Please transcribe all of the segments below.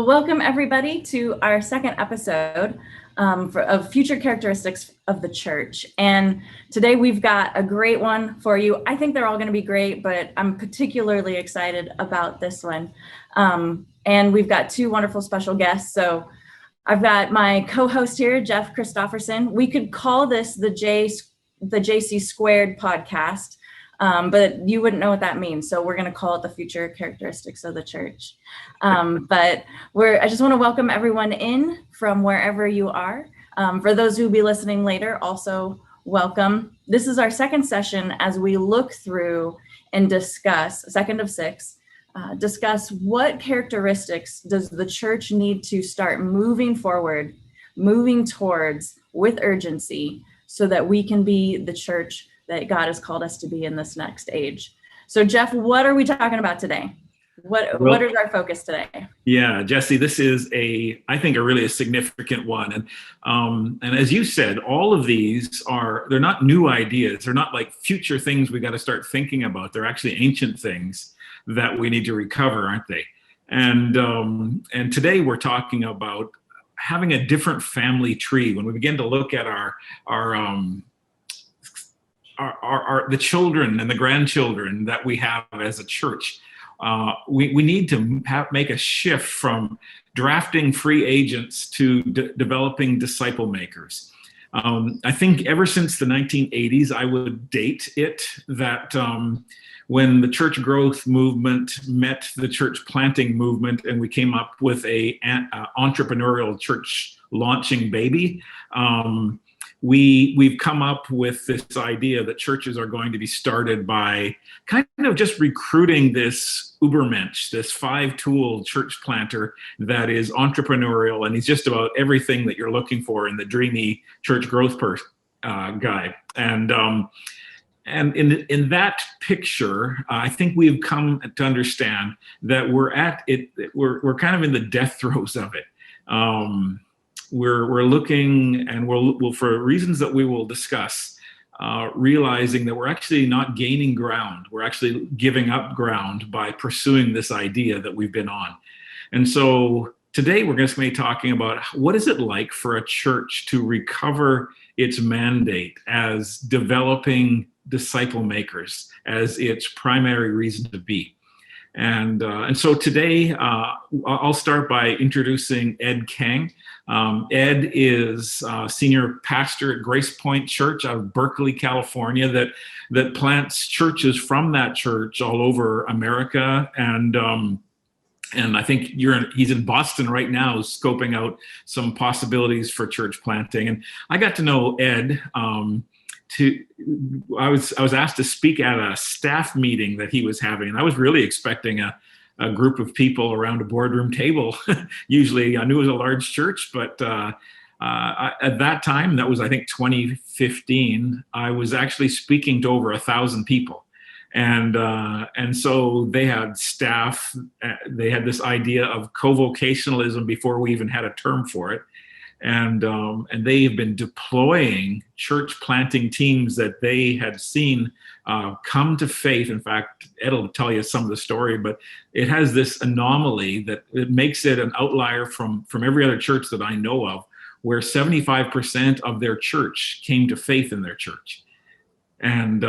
Well, welcome everybody to our second episode of Future Characteristics of the Church. And today we've got a great one for you. I think they're all going to be great, but I'm particularly excited about this one. And we've got two wonderful special guests. So I've got my co-host here, Jeff Christopherson. We could call this the JC Squared podcast. But you wouldn't know what that means. So we're going to call it the Future Characteristics of the Church. But I just want to welcome everyone in from wherever you are. For those who will be listening later, also welcome. This is our second session as we look through and discuss, second of six, discuss what characteristics does the church need to start moving forward, moving towards with urgency so that we can be the church that God has called us to be in this next age. So Jeff, what are we talking about today? What is our focus today? Yeah, Jessie, this is I think a really significant one. And as you said, all of these they're not new ideas. They're not like future things we got to start thinking about. They're actually ancient things that we need to recover, aren't they? And today we're talking about having a different family tree. When we begin to look at the children and the grandchildren that we have as a church, we need to make a shift from drafting free agents to developing disciple makers. I think ever since the 1980s, I would date it that when the church growth movement met the church planting movement and we came up with a entrepreneurial church launching baby, we've come up with this idea that churches are going to be started by kind of just recruiting this Ubermensch, this 5-tool church planter that is entrepreneurial, and he's just about everything that you're looking for in the dreamy church growth guy. And in that picture, I think we've come to understand that we're kind of in the death throes of it. We're looking, and we'll for reasons that we will discuss, realizing that we're actually not gaining ground. We're actually giving up ground by pursuing this idea that we've been on. And so today we're going to be talking about what is it like for a church to recover its mandate as developing disciple makers as its primary reason to be. And so today I'll start by introducing Ed Kang. Ed is senior pastor at Grace Point Church out of Berkeley, California, that plants churches from that church all over America. And I think he's in Boston right now, scoping out some possibilities for church planting. And I got to know Ed. I was asked to speak at a staff meeting that he was having, and I was really expecting a group of people around a boardroom table. Usually, I knew it was a large church, but at that time, that was I think 2015, I was actually speaking to over 1,000 people, and so they had staff. They had this idea of co-vocationalism before we even had a term for it. And they have been deploying church planting teams that they had seen come to faith. In fact, Ed will tell you some of the story, but it has this anomaly that it makes it an outlier from every other church that I know of, where 75% of their church came to faith in their church. And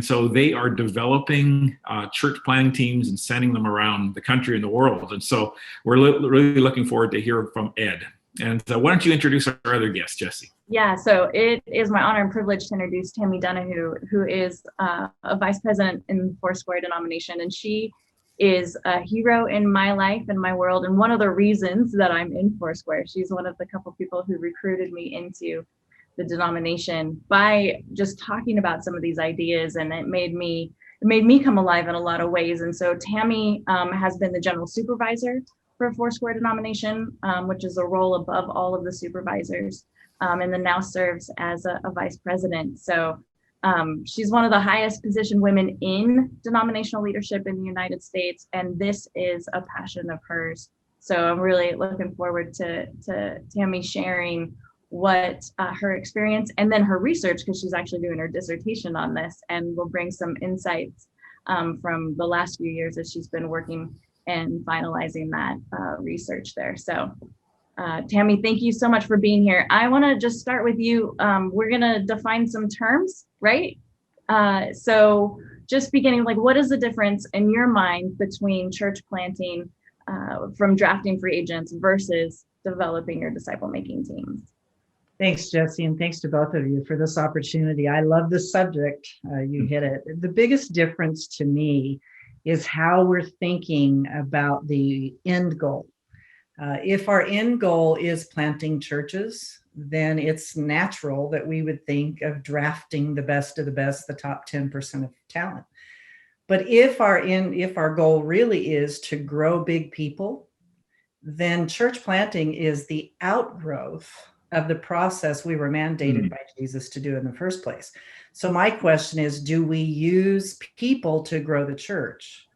so they are developing church planting teams and sending them around the country and the world. And so we're really looking forward to hearing from Ed. And why don't you introduce our other guest, Jessie? Yeah, so it is my honor and privilege to introduce Tammy Dunahoo, who is a vice president in Foursquare denomination. And she is a hero in my life and my world. And one of the reasons that I'm in Foursquare, she's one of the couple people who recruited me into the denomination by just talking about some of these ideas. And it made me come alive in a lot of ways. And so Tammy has been the general supervisor for Foursquare denomination, which is a role above all of the supervisors, and then now serves as a vice president. So she's one of the highest positioned women in denominational leadership in the United States, and this is a passion of hers. So I'm really looking forward to Tammy sharing what her experience and then her research, because she's actually doing her dissertation on this, and will bring some insights from the last few years as she's been working and finalizing that research there. So Tammy, thank you so much for being here. I want to just start with you. We're going to define some terms, right? So just beginning, like, what is the difference in your mind between church planting from drafting free agents versus developing your disciple-making teams? Thanks, Jessie, and thanks to both of you for this opportunity. I love this subject. You hit it. The biggest difference to me is how we're thinking about the end goal. If our end goal is planting churches, then it's natural that we would think of drafting the best of the best, the top 10% of talent. But if our goal really is to grow big people, then church planting is the outgrowth of the process we were mandated by Jesus to do in the first place. So my question is, do we use people to grow the church,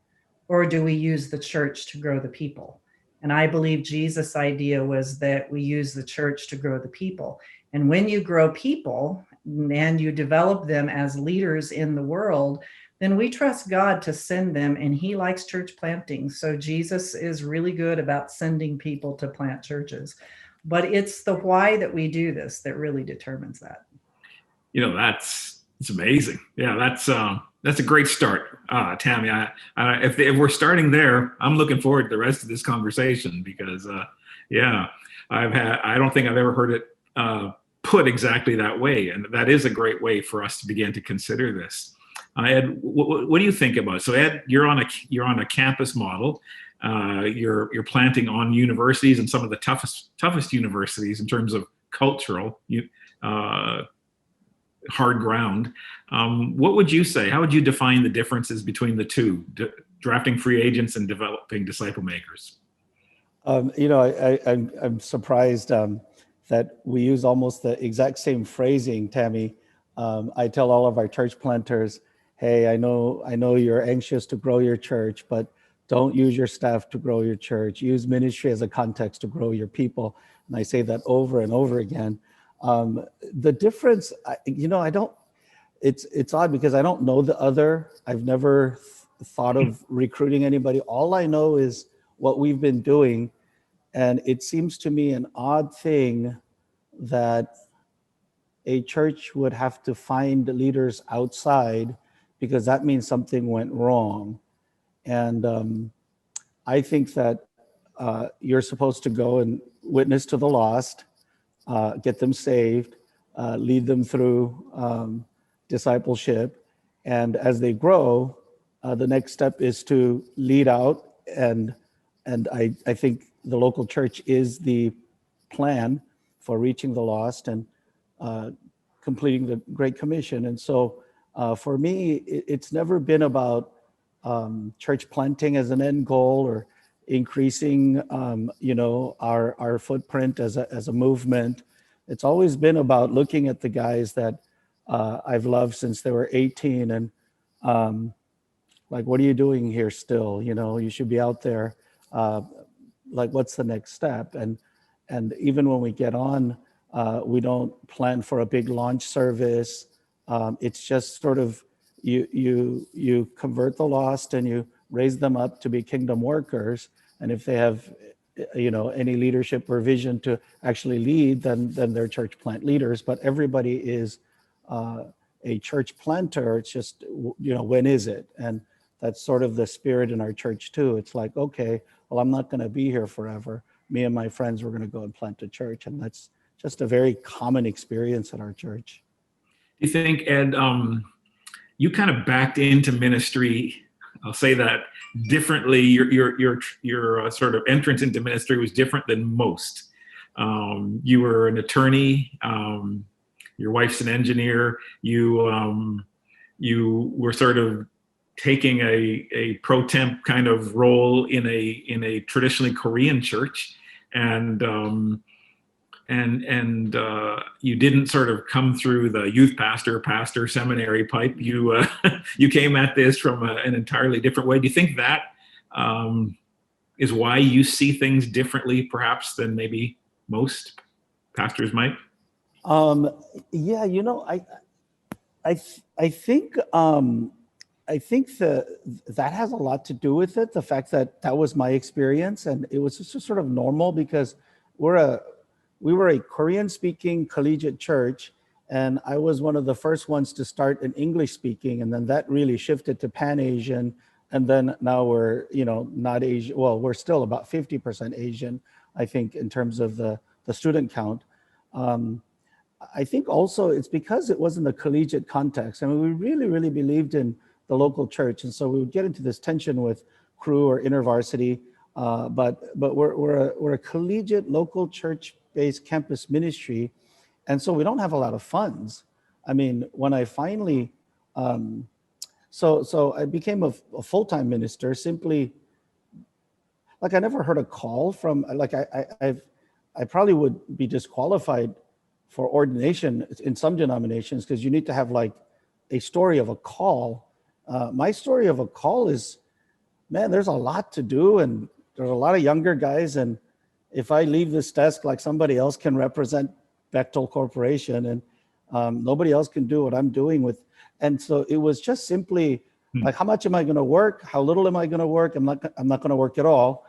or do we use the church to grow the people? And I believe Jesus' idea was that we use the church to grow the people. And when you grow people and you develop them as leaders in the world, then we trust God to send them, and he likes church planting. So Jesus is really good about sending people to plant churches. But it's the why that we do this that really determines that. It's amazing. Yeah, that's a great start, Tammy. If we're starting there, I'm looking forward to the rest of this conversation because, I don't think I've ever heard it put exactly that way, and that is a great way for us to begin to consider this. Ed, what do you think about it? So, Ed, you're on a campus model. You're planting on universities and some of the toughest universities in terms of cultural hard ground. What would you say? How would you define the differences between the two, drafting free agents and developing disciple makers? I'm surprised that we use almost the exact same phrasing, Tammy. I tell all of our church planters, hey, I know you're anxious to grow your church, but don't use your staff to grow your church. Use ministry as a context to grow your people. And I say that over and over again. The difference, it's odd because I don't know the other. I've never thought of recruiting anybody. All I know is what we've been doing. And it seems to me an odd thing that a church would have to find leaders outside because that means something went wrong. And I think that you're supposed to go and witness to the lost, get them saved, lead them through discipleship. And as they grow, the next step is to lead out. And I think the local church is the plan for reaching the lost and completing the Great Commission. And so for me, it's never been about church planting as an end goal or increasing, our footprint as a movement. It's always been about looking at the guys that I've loved since they were 18 and like, what are you doing here still? You should be out there. Like, what's the next step? And even when we get on, we don't plan for a big launch service. It's just sort of you convert the lost and you raise them up to be kingdom workers. And if they have, any leadership or vision to actually lead, then they're church plant leaders. But everybody is a church planter. It's just, when is it? And that's sort of the spirit in our church too. It's like, okay, well, I'm not going to be here forever. Me and my friends, we're going to go and plant a church. And that's just a very common experience in our church. Do you think, Ed, you kind of backed into ministry, I'll say that differently. Your sort of entrance into ministry was different than most. You were an attorney. Your wife's an engineer. You were sort of taking a pro temp kind of role in a traditionally Korean church, and you didn't sort of come through the youth pastor seminary pipe. You you came at this from an entirely different way. Do you think that is why you see things differently, perhaps, than maybe most pastors might? I think I think that has a lot to do with it. The fact that that was my experience, and it was just sort of normal because we were a Korean-speaking collegiate church, and I was one of the first ones to start an English-speaking, and then that really shifted to Pan-Asian, and then now we're not Asian. Well, we're still about 50% Asian, I think, in terms of the student count. I think also it's because it was in the collegiate context. I mean, we really, really believed in the local church, and so we would get into this tension with Cru or InterVarsity, but we're a collegiate local church-based campus ministry, and so we don't have a lot of funds. I mean, when I finally, so I became a full-time minister simply, like I never heard a call from, like I probably would be disqualified for ordination in some denominations because you need to have like a story of a call. My story of a call is, man, there's a lot to do and there's a lot of younger guys. And if I leave this desk, like somebody else can represent Bechtel Corporation and nobody else can do what I'm doing with. And so it was just simply like, how much am I going to work? How little am I going to work? I'm not going to work at all.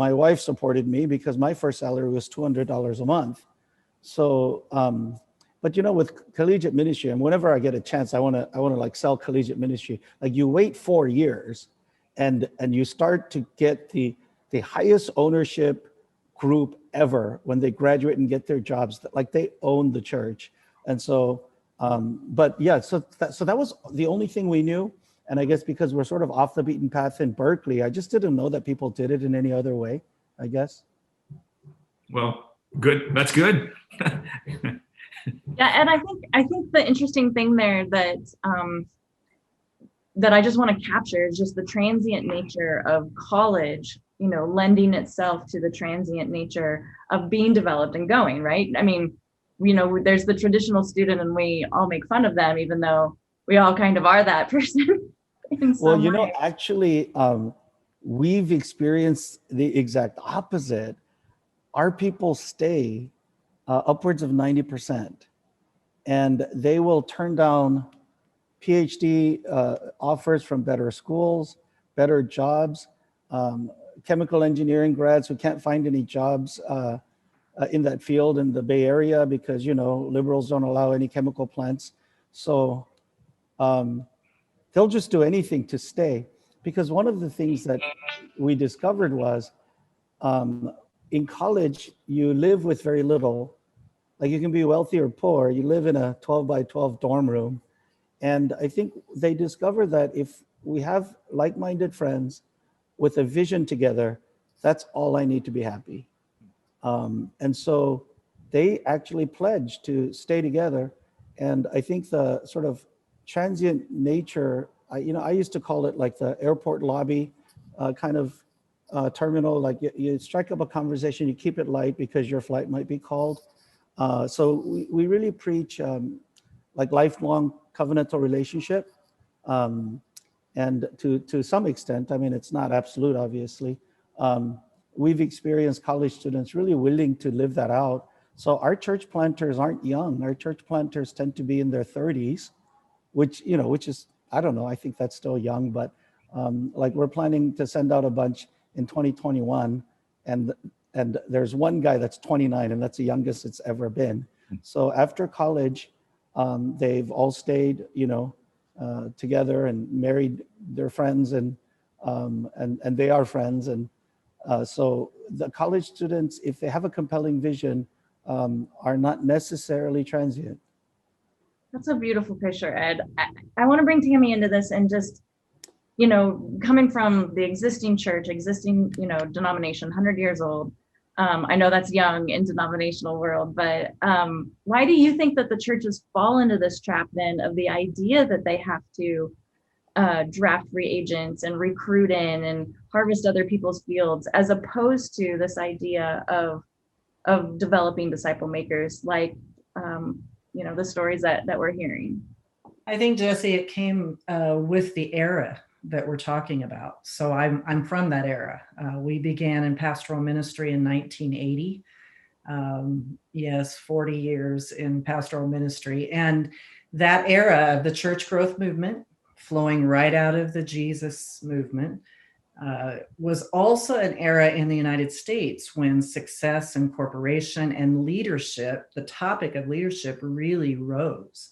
My wife supported me because my first salary was $200 a month. So, but with collegiate ministry, and whenever I get a chance, I want to like sell collegiate ministry. Like you wait 4 years, and you start to get the highest ownership group ever when they graduate and get their jobs. Like they own the church, and so, but yeah, so that was the only thing we knew. And I guess because we're sort of off the beaten path in Berkeley, I just didn't know that people did it in any other way, I guess. Well, good. That's good. Yeah, and I think the interesting thing there that that I just want to capture is just the transient nature of college, lending itself to the transient nature of being developed and going, right? I mean, there's the traditional student and we all make fun of them, even though we all kind of are that person. Well, actually, we've experienced the exact opposite. Our people stay upwards of 90%, and they will turn down PhD offers from better schools, better jobs, chemical engineering grads who can't find any jobs in that field in the Bay Area because, liberals don't allow any chemical plants. So they'll just do anything to stay, because one of the things that we discovered was in college, you live with very little. Like you can be wealthy or poor, you live in a 12 by 12 dorm room. And I think they discovered that if we have like-minded friends with a vision together, that's all I need to be happy. And so they actually pledged to stay together. And I think the sort of transient nature, I used to call it like the airport lobby kind of terminal, like you strike up a conversation, you keep it light because your flight might be called. So we really preach like lifelong covenantal relationship. And to some extent, I mean, it's not absolute, obviously. We've experienced college students really willing to live that out. So our church planters aren't young. Our church planters tend to be in their 30s, which is, I don't know, I think that's still young, but like we're planning to send out a bunch in 2021, and there's one guy that's 29, and that's the youngest it's ever been. So after college, they've all stayed, together and married their friends, and they are friends. And so the college students, if they have a compelling vision, are not necessarily transient. That's a beautiful picture, Ed. I want to bring Tammy into this and just, coming from the existing church, denomination, 100 years old. I know that's young in denominational world, but why do you think that the churches fall into this trap then of the idea that they have to draft free agents and recruit in and harvest other people's fields, as opposed to this idea of developing disciple makers, like the stories that we're hearing? I think, Jessie, it came with the era that we're talking about. So I'm from that era. We began in pastoral ministry in 1980. Yes, 40 years in pastoral ministry. And that era of the church growth movement, flowing right out of the Jesus movement, was also an era in the United States when success and corporation and leadership, the topic of leadership, really rose.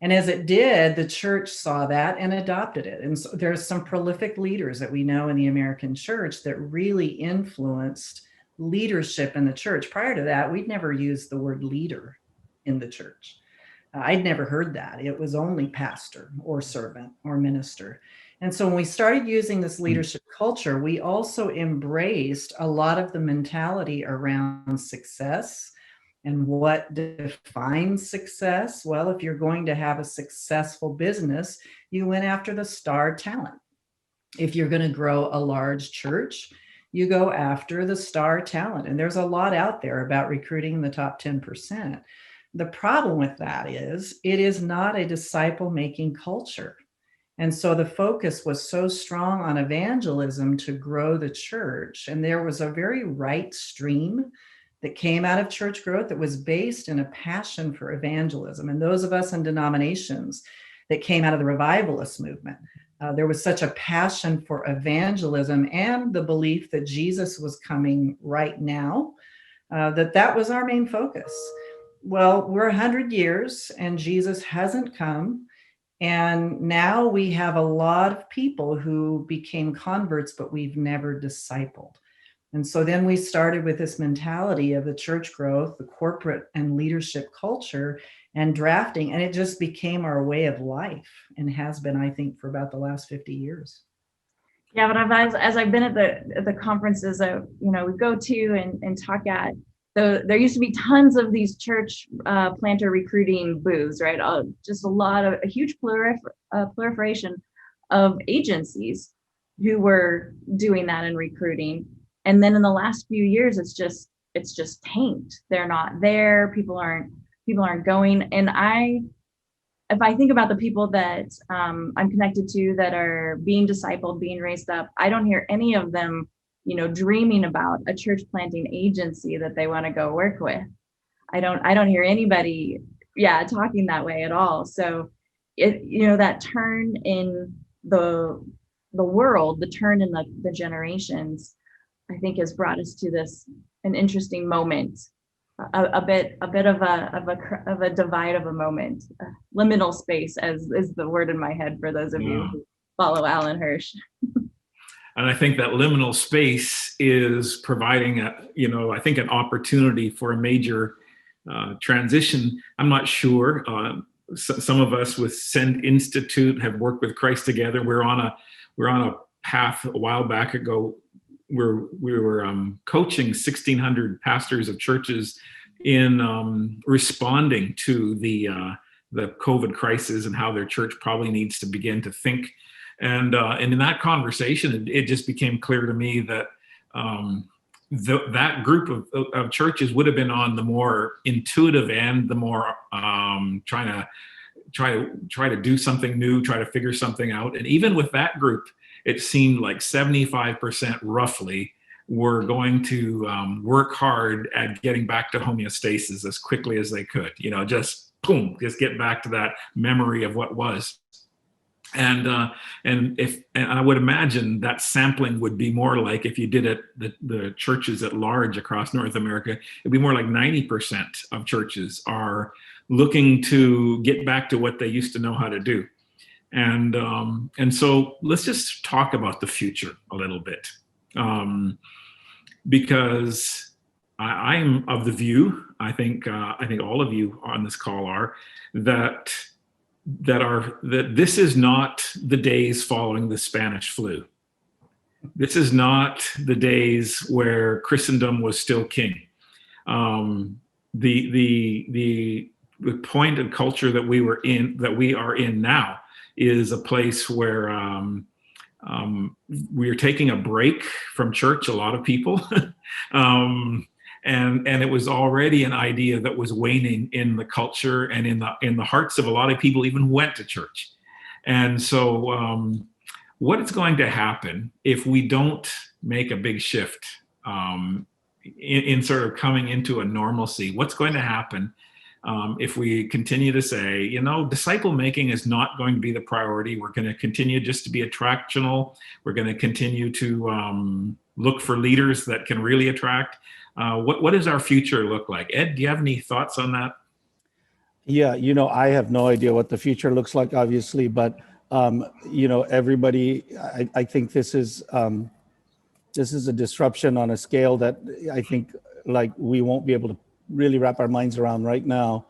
And as it did, the church saw that and adopted it. And so there's some prolific leaders that we know in the American church that really influenced leadership in the church. Prior to that, we'd never used the word leader in the church. I'd never heard that. It was only pastor or servant or minister. And so when we started using this leadership culture, we also embraced a lot of the mentality around success. And what defines success? Well, if you're going to have a successful business, you went after the star talent. If you're going to grow a large church, you go after the star talent. And there's a lot out there about recruiting the top 10%. The problem with that is it is not a disciple-making culture. And so the focus was so strong on evangelism to grow the church. And there was a very right stream that came out of church growth that was based in a passion for evangelism. And those of us in denominations that came out of the revivalist movement, there was such a passion for evangelism and the belief that Jesus was coming right now, that was our main focus. Well, we're 100 years and Jesus hasn't come. And now we have a lot of people who became converts, but we've never discipled. And so then we started with this mentality of the church growth, the corporate and leadership culture, and drafting, and it just became our way of life and has been, I think, for about the last 50 years. Yeah, but as I've been at the conferences we go to and talk at, there used to be tons of these church planter recruiting booths, right? Just a huge proliferation of agencies who were doing that and recruiting. And then in the last few years, it's just tanked. They're not there. People aren't going. And if I think about the people that I'm connected to that are being discipled, being raised up, I don't hear any of them, dreaming about a church planting agency that they want to go work with. I don't hear anybody, talking that way at all. So that turn in the world, the turn in the generations, I think has brought us to an interesting moment, a bit of a divide of a moment, liminal space is the word in my head for those of you who follow Alan Hirsch. And I think that liminal space is providing I think an opportunity for a major transition. I'm not sure. Some of us with Send Institute have worked with Christ Together. We're on a path a while back ago. We were coaching 1,600 pastors of churches in responding to the COVID crisis and how their church probably needs to begin to think. And in that conversation, it just became clear to me that that group of churches would have been on the more intuitive end, the more try to do something new, try to figure something out. And even with that group, it seemed like 75% roughly were going to work hard at getting back to homeostasis as quickly as they could. Just just get back to that memory of what was. And I would imagine that sampling would be more like if you did it, the churches at large across North America, it'd be more like 90% of churches are looking to get back to what they used to know how to do. And so let's just talk about the future a little bit, because I'm of the view, I think all of you on this call are, that this is not the days following the Spanish flu. This is not the days where Christendom was still king. The point and culture that we are in now is a place where we are taking a break from church, a lot of people. And it was already an idea that was waning in the culture and in the hearts of a lot of people even went to church. And so what is going to happen if we don't make a big shift in sort of coming into a normalcy? What's going to happen if we continue to say, you know, disciple making is not going to be the priority. We're going to continue just to be attractional. We're going to continue to look for leaders that can really attract. What does our future look like? Ed, do you have any thoughts on that? Yeah, I have no idea what the future looks like, obviously, but everybody, I think this is a disruption on a scale that I think like we won't be able to really wrap our minds around right now.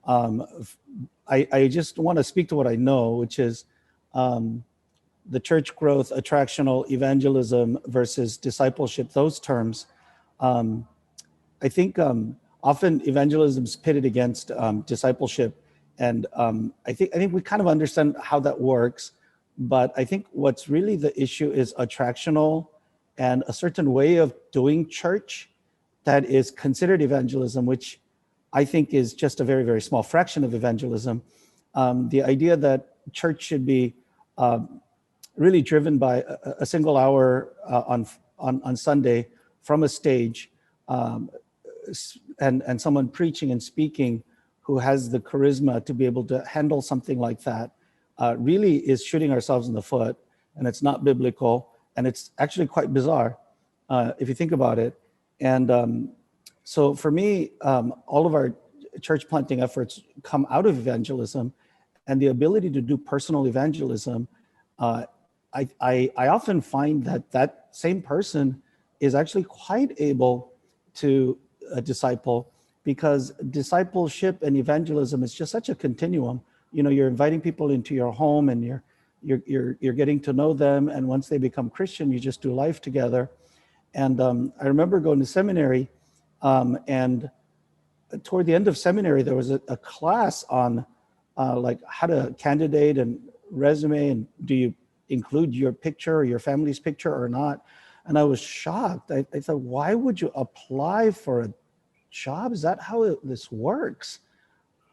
I just want to speak to what I know, which is the church growth, attractional evangelism versus discipleship, those terms. I think often evangelism is pitted against discipleship. And I think we kind of understand how that works. But I think what's really the issue is attractional and a certain way of doing church that is considered evangelism, which I think is just a very, very small fraction of evangelism. The idea that church should be really driven by a single hour on Sunday from a stage, and someone preaching and speaking who has the charisma to be able to handle something like that really is shooting ourselves in the foot, and it's not biblical, and it's actually quite bizarre if you think about it. And so for me, all of our church planting efforts come out of evangelism, and the ability to do personal evangelism. I often find that same person is actually quite able to disciple, because discipleship and evangelism is just such a continuum. You're inviting people into your home, and you're getting to know them, and once they become Christian, you just do life together. And I remember going to seminary, and toward the end of seminary, there was a class on like how to candidate and resume, and do you include your picture or your family's picture or not? And I was shocked. I thought, why would you apply for a job? Is that how this works?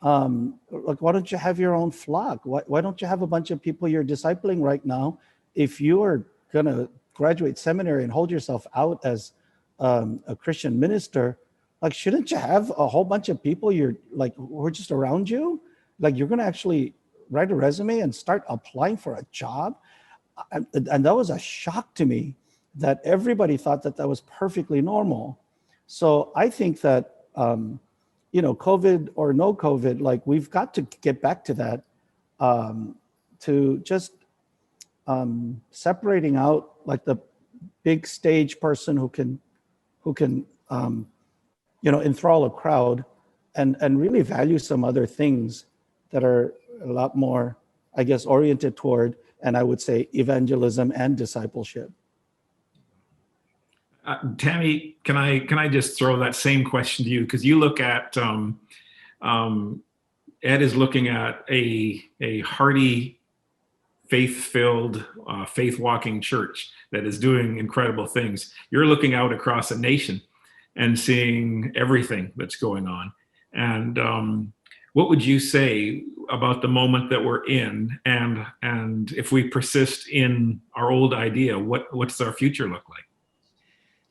Like, why don't you have your own flock? Why don't you have a bunch of people you're discipling right now? If you are going to graduate seminary and hold yourself out as a Christian minister, like, shouldn't you have a whole bunch of people who are just around you? Like, you're going to actually write a resume and start applying for a job? And that was a shock to me, that everybody thought that was perfectly normal. So I think that, COVID or no COVID, like, we've got to get back to that, to just separating out like the big stage person who can enthrall a crowd, and really value some other things that are a lot more, I guess, oriented toward, and I would say, evangelism and discipleship. Tammy, can I just throw that same question to you? Because you look at, Ed is looking at a hearty, faith-filled, faith-walking church that is doing incredible things. You're looking out across a nation and seeing everything that's going on. And what would you say about the moment that we're in? And if we persist in our old idea, what does our future look like?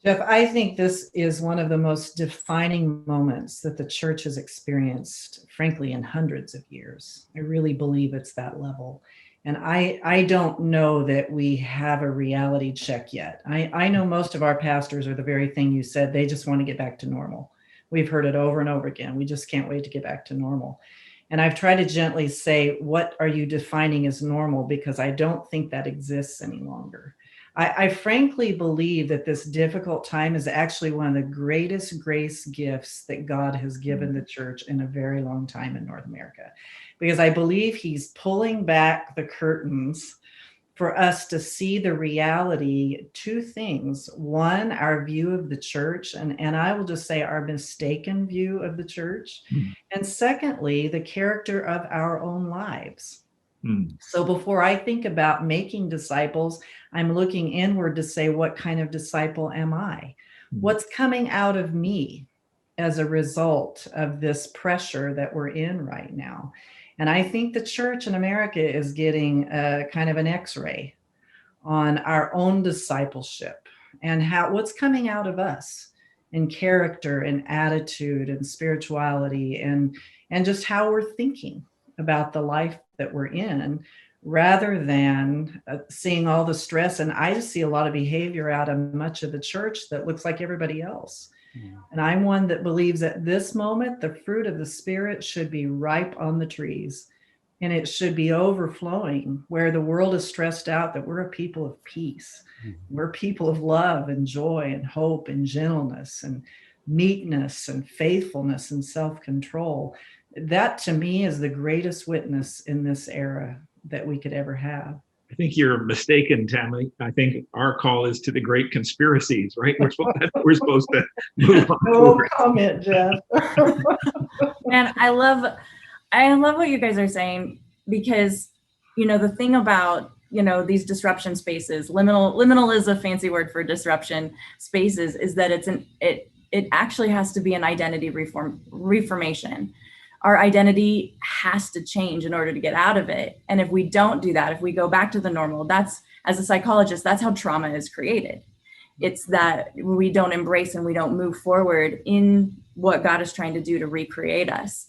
Jeff, I think this is one of the most defining moments that the church has experienced, frankly, in hundreds of years. I really believe it's that level. And I don't know that we have a reality check yet. I know most of our pastors are the very thing you said. They just want to get back to normal. We've heard it over and over again. We just can't wait to get back to normal. And I've tried to gently say, what are you defining as normal? Because I don't think that exists any longer. I frankly believe that this difficult time is actually one of the greatest grace gifts that God has given the church in a very long time in North America, because I believe he's pulling back the curtains for us to see the reality. Two things. One, our view of the church, and I will just say our mistaken view of the church. And secondly, the character of our own lives. So before I think about making disciples, I'm looking inward to say, what kind of disciple am I? What's coming out of me as a result of this pressure that we're in right now? And I think the church in America is getting kind of an X-ray on our own discipleship and what's coming out of us and character and attitude and spirituality and just how we're thinking about the life that we're in, rather than seeing all the stress. And I just see a lot of behavior out of much of the church that looks like everybody else. And I'm one that believes at this moment, the fruit of the Spirit should be ripe on the trees, and it should be overflowing. Where the world is stressed out, that we're a people of peace. We're people of love and joy and hope and gentleness and meekness and faithfulness and self-control. That to me is the greatest witness in this era that we could ever have. I think you're mistaken, Tammy. I think our call is to the great conspiracies, right? We're supposed to move on. No comment, Jeff. And I love what you guys are saying, because, the thing about, these disruption spaces, liminal is a fancy word for disruption spaces, is that it actually has to be an identity reformation. Our identity has to change in order to get out of it. And if we don't do that, if we go back to the normal, as a psychologist, that's how trauma is created. It's that we don't embrace and we don't move forward in what God is trying to do to recreate us.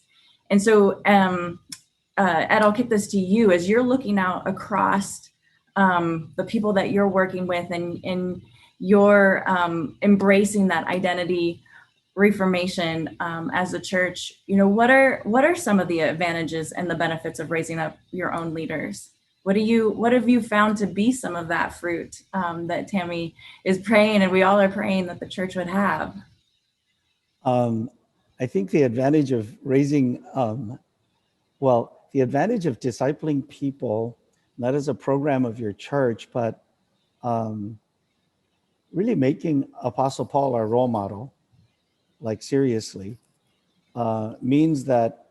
And so, Ed, I'll kick this to you as you're looking out across the people that you're working with, and you're embracing that identity reformation as a church. What are some of the advantages and the benefits of raising up your own leaders? What have you found to be some of that fruit that Tammy is praying, and we all are praying that the church would have? I think the advantage of raising, the advantage of discipling people, not as a program of your church, but really making Apostle Paul our role model, like seriously, means that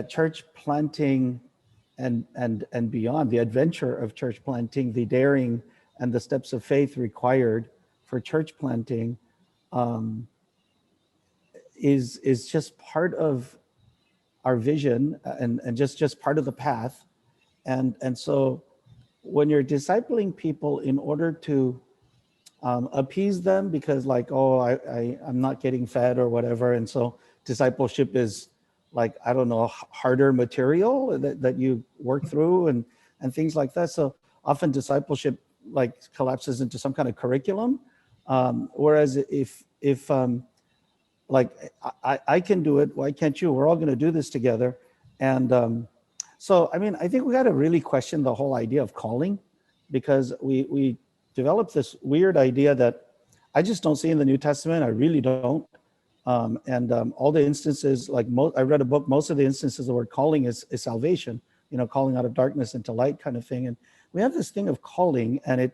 church planting and beyond, the adventure of church planting, the daring and the steps of faith required for church planting, is just part of our vision and just part of the path. And so when you're discipling people in order to appease them, because I'm not getting fed or whatever, and so discipleship is harder material that you work through and things like that. So often discipleship collapses into some kind of curriculum, whereas if I can do it, why can't you? We're all going to do this together. And so I think we got to really question the whole idea of calling, because we developed this weird idea that I just don't see in the New Testament. I really don't. All the instances, I read a book, most of the instances the word calling is salvation, calling out of darkness into light kind of thing. And we have this thing of calling, and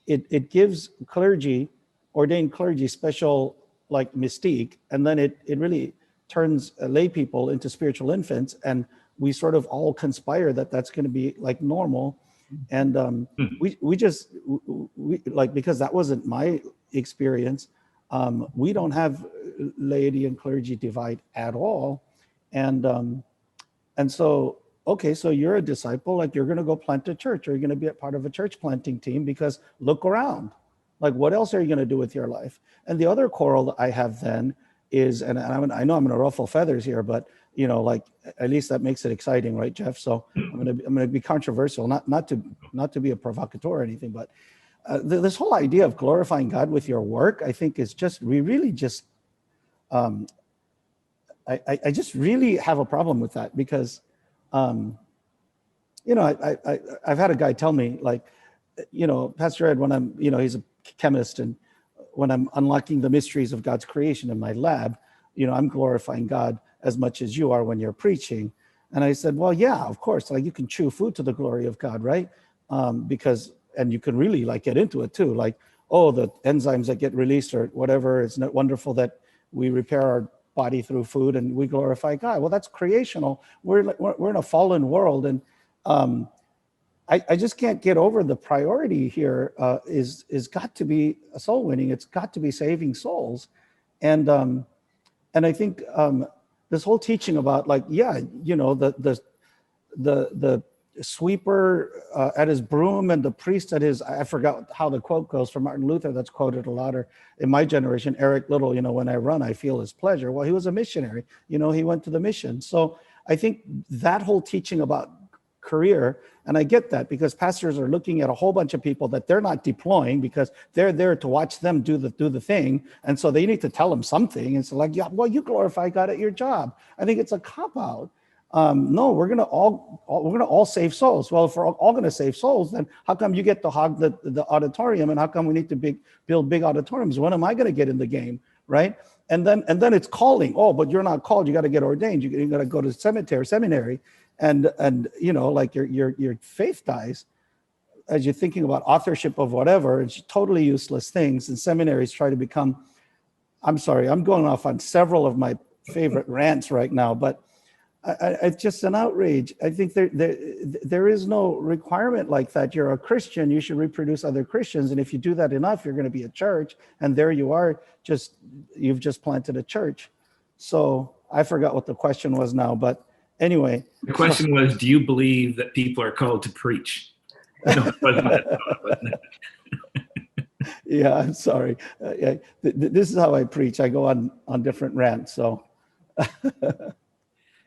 it gives ordained clergy special mystique, and then it really turns lay people into spiritual infants, and we sort of all conspire that that's going to be normal. And we just because that wasn't my experience, we don't have laity and clergy divide at all. And so, okay, so you're a disciple, you're going to go plant a church, or you're going to be a part of a church planting team, because look around, what else are you going to do with your life? And the other quarrel that I have then is, and I know I'm going to ruffle feathers here, but at least that makes it exciting, right, Jeff? So I'm going to be controversial, not to be a provocateur or anything, but this whole idea of glorifying God with your work, I think is just, we really just, I just really have a problem with that, because, I've had a guy tell me, Pastor Ed, when I'm, he's a chemist, and when I'm unlocking the mysteries of God's creation in my lab, I'm glorifying God as much as you are when you're preaching. And I said, well, yeah, of course, you can chew food to the glory of God, right? Because, and you can really get into it too, the enzymes that get released or whatever. Isn't it wonderful that we repair our body through food and we glorify God? Well, that's creational. We're in a fallen world, and I just can't get over the priority here is got to be soul winning. It's got to be saving souls. And I think this whole teaching about the sweeper at his broom and the priest at his, I forgot how the quote goes from Martin Luther that's quoted a lot, or in my generation, Eric Little, when I run, I feel his pleasure. Well, he was a missionary, he went to the mission. So I think that whole teaching about career, and I get that because pastors are looking at a whole bunch of people that they're not deploying because they're there to watch them do the thing. And so they need to tell them something. It's like, yeah, well, you glorify God at your job. I think it's a cop-out. No, we're gonna all save souls. Well, if we're all gonna save souls, then how come you get to hog the auditorium, and how come we need to build big auditoriums? When am I gonna get in the game, right? And then it's calling. Oh, but you're not called. You got to get ordained. You got to go to seminary, and like your faith dies as you're thinking about authorship of whatever. It's totally useless things. And seminaries try to become. I'm sorry, I'm going off on several of my favorite rants right now, but. It's just an outrage. I think there is no requirement like that. You're a Christian, you should reproduce other Christians. And if you do that enough, you're going to be a church. And there you are, you've just planted a church. So I forgot what the question was now, but anyway. The question was, do you believe that people are called to preach? No, it wasn't that. Yeah, I'm sorry. This is how I preach. I go on different rants, so.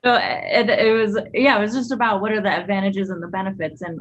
So it was just about what are the advantages and the benefits. And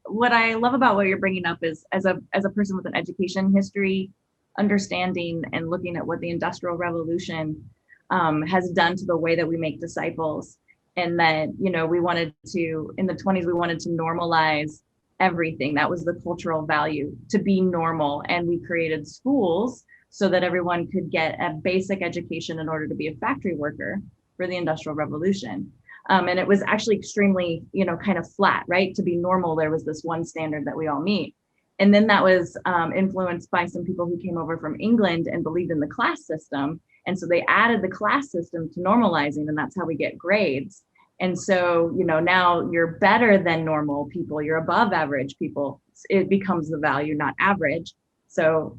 what I love about what you're bringing up is as a person with an education history, understanding and looking at what the Industrial Revolution has done to the way that we make disciples. And that, we wanted to, in the 1920s, we wanted to normalize everything. That was the cultural value, to be normal. And we created schools so that everyone could get a basic education in order to be a factory worker for the Industrial Revolution. And it was actually extremely, kind of flat, right? To be normal, there was this one standard that we all meet. And then that was influenced by some people who came over from England and believed in the class system. And so they added the class system to normalizing, and that's how we get grades. And so, now you're better than normal people, you're above average people. It becomes the value, not average. So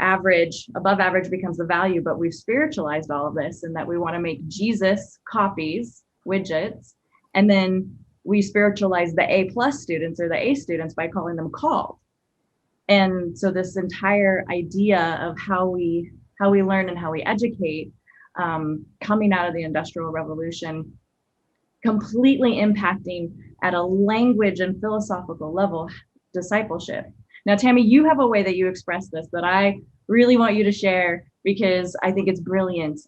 average, above average becomes the value, but we've spiritualized all of this, and that we want to make Jesus copies, widgets, and then we spiritualize the A+ students or the A students by calling them called. And so this entire idea of how we learn and how we educate, coming out of the Industrial Revolution, completely impacting at a language and philosophical level discipleship. Now, Tammy, you have a way that you express this that I really want you to share because I think it's brilliant.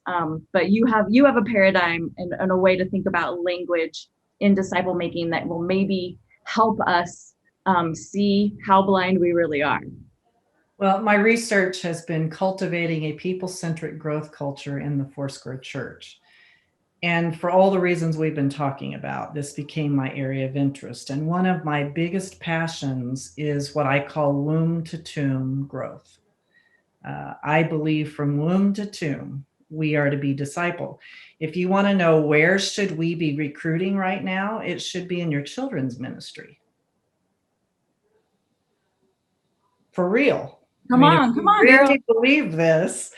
But you have a paradigm and a way to think about language in disciple making that will maybe help us see how blind we really are. Well, my research has been cultivating a people-centric growth culture in the Foursquare Church. And for all the reasons we've been talking about, this became my area of interest. And one of my biggest passions is what I call womb to tomb growth. I believe from womb to tomb, we are to be discipled. If you want to know where should we be recruiting right now, it should be in your children's ministry. For real. Come on, girl. If you believe this,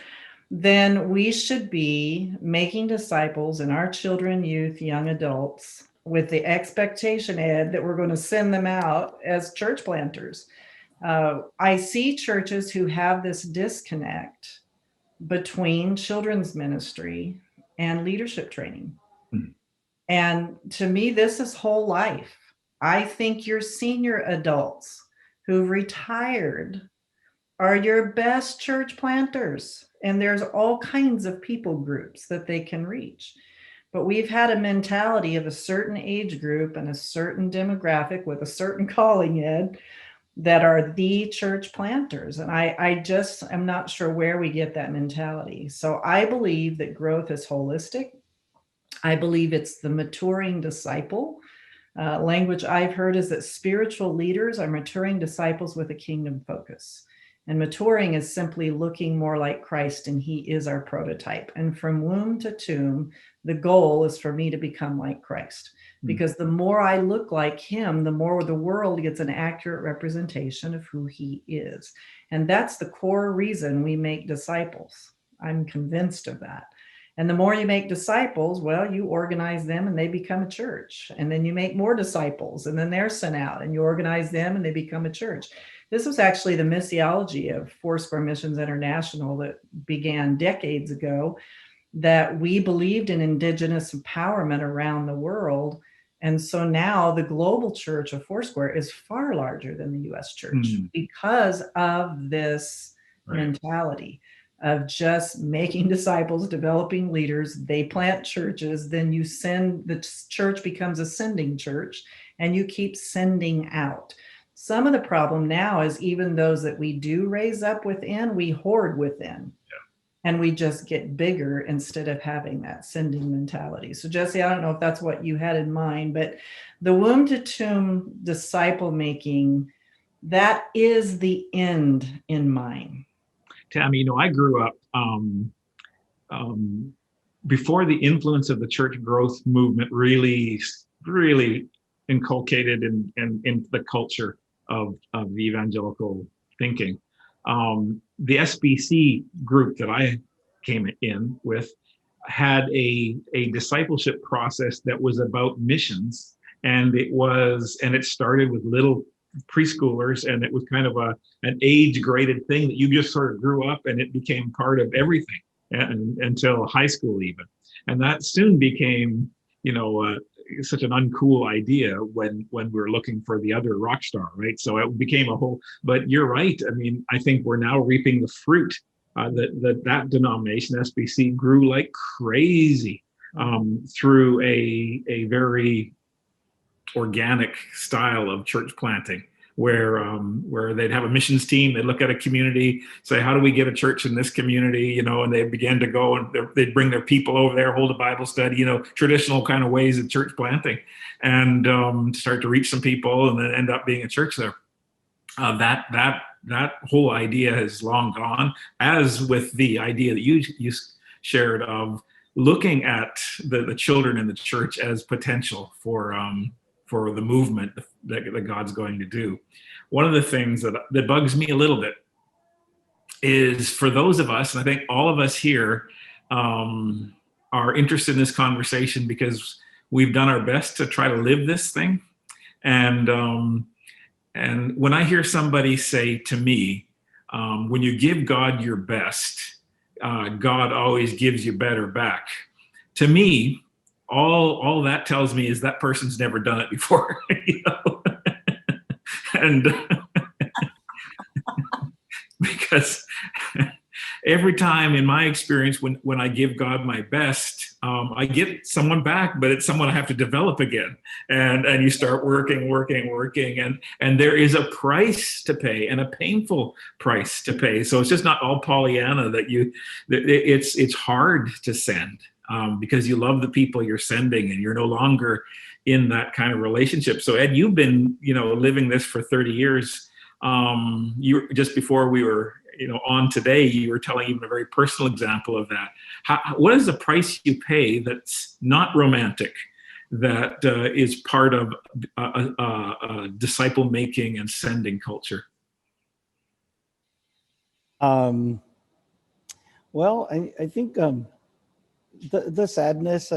then we should be making disciples in our children, youth, young adults with the expectation, Ed, that we're going to send them out as church planters. I see churches who have this disconnect between children's ministry and leadership training. Mm-hmm. And to me, this is whole life. I think your senior adults who've retired are your best church planters. And there's all kinds of people groups that they can reach. But we've had a mentality of a certain age group and a certain demographic with a certain calling, Ed, that are the church planters. And I just am not sure where we get that mentality. So I believe that growth is holistic. I believe it's the maturing disciple. Language I've heard is that spiritual leaders are maturing disciples with a kingdom focus. And maturing is simply looking more like Christ, and he is our prototype. And from womb to tomb, the goal is for me to become like Christ. Because the more I look like him, the more the world gets an accurate representation of who he is. And that's the core reason we make disciples. I'm convinced of that. And the more you make disciples, well, you organize them and they become a church. And then you make more disciples and then they're sent out and you organize them and they become a church. This was actually the missiology of Foursquare Missions International that began decades ago, that we believed in indigenous empowerment around the world. And so now the global church of Foursquare is far larger than the US church because of this mentality of just making disciples, developing leaders. They plant churches, then you send, the church becomes a sending church, and you keep sending out. Some of the problem now is even those that we do raise up within, we hoard within. And we just get bigger instead of having that sending mentality. So Jessie, I don't know if that's what you had in mind, but the womb to tomb disciple making, that is the end in mind. Tammy, I grew up before the influence of the church growth movement really inculcated in the culture of the evangelical thinking. The SBC group that I came in with had a discipleship process that was about missions, and it started with little preschoolers, and it was kind of an age graded thing that you just sort of grew up, and it became part of everything until high school even, and that soon became such an uncool idea when we were looking for the other rock star, right? So it became a whole, but you're right. I mean, I think we're now reaping the fruit that denomination, SBC, grew like crazy through a very organic style of church planting, where they'd have a missions team, they'd look at a community, say, how do we get a church in this community, and they began to go and they'd bring their people over there, hold a Bible study, traditional kind of ways of church planting, and start to reach some people and then end up being a church there. That whole idea has long gone, as with the idea that you shared of looking at the children in the church as potential for the movement that God's going to do. One of the things that bugs me a little bit is, for those of us, and I think all of us here are interested in this conversation because we've done our best to try to live this thing. And when I hear somebody say to me, when you give God your best, God always gives you better back. To me, all that tells me is that person's never done it before, and because every time in my experience, when I give God my best, I get someone back, but it's someone I have to develop again. And you start working, and there is a price to pay, and a painful price to pay. So it's just not all Pollyanna it's hard to send. Because you love the people you're sending, and you're no longer in that kind of relationship. So Ed, you've been, living this for 30 years. You just before we were, on today, you were telling even a very personal example of that. What is the price you pay that's not romantic, that is part of disciple making and sending culture? Well, I think the sadness.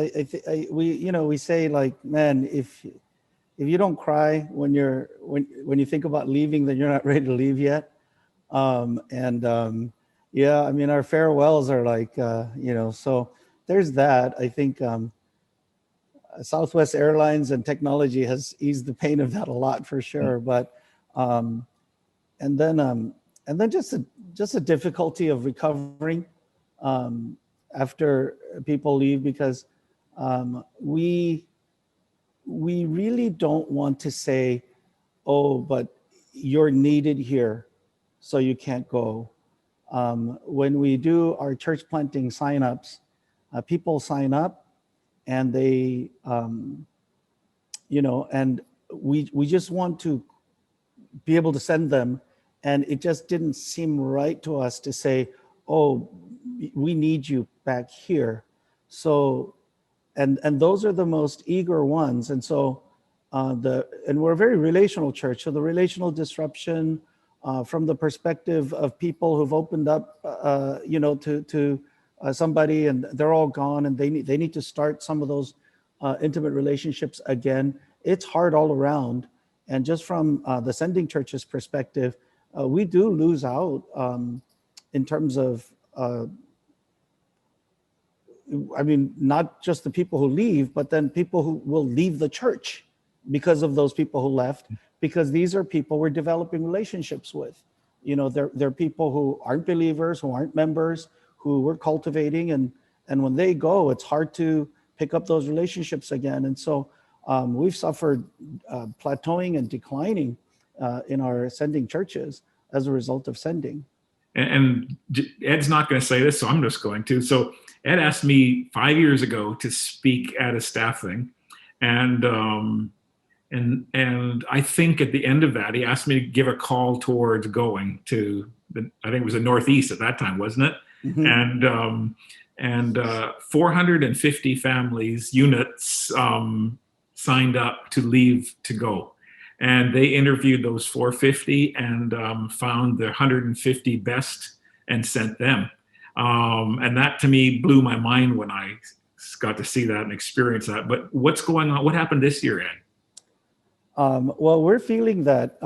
We say, like, man, if you don't cry when you think about leaving, then you're not ready to leave yet. Yeah, I mean, our farewells are like, so there's that. I think Southwest Airlines and technology has eased the pain of that a lot, for sure. But and then just a difficulty of recovering after people leave, because we really don't want to say, oh, but you're needed here, so you can't go. When we do our church planting signups, people sign up, and they, and we just want to be able to send them, and it just didn't seem right to us to say, oh, we need you back here. So, and those are the most eager ones. And so and we're a very relational church. So the relational disruption from the perspective of people who've opened up, to somebody and they're all gone, and they need to start some of those intimate relationships again. It's hard all around. And just from the sending church's perspective, we do lose out in terms of, I mean, not just the people who leave, but then people who will leave the church because of those people who left, because these are people we're developing relationships with. You know, they're people who aren't believers, who aren't members, who we're cultivating. And when they go, it's hard to pick up those relationships again. And so we've suffered plateauing and declining in our sending churches as a result of sending. And Ed's not going to say this, so I'm just going to. So Ed asked me 5 years ago to speak at a staff thing, and I think at the end of that, he asked me to give a call towards going to I think it was the Northeast at that time, wasn't it? Mm-hmm. And 450 families, units signed up to leave to go. And they interviewed those 450 and found the 150 best and sent them. And that to me blew my mind when I got to see that and experience that. But what's going on? What happened this year, Ed? Well, we're feeling that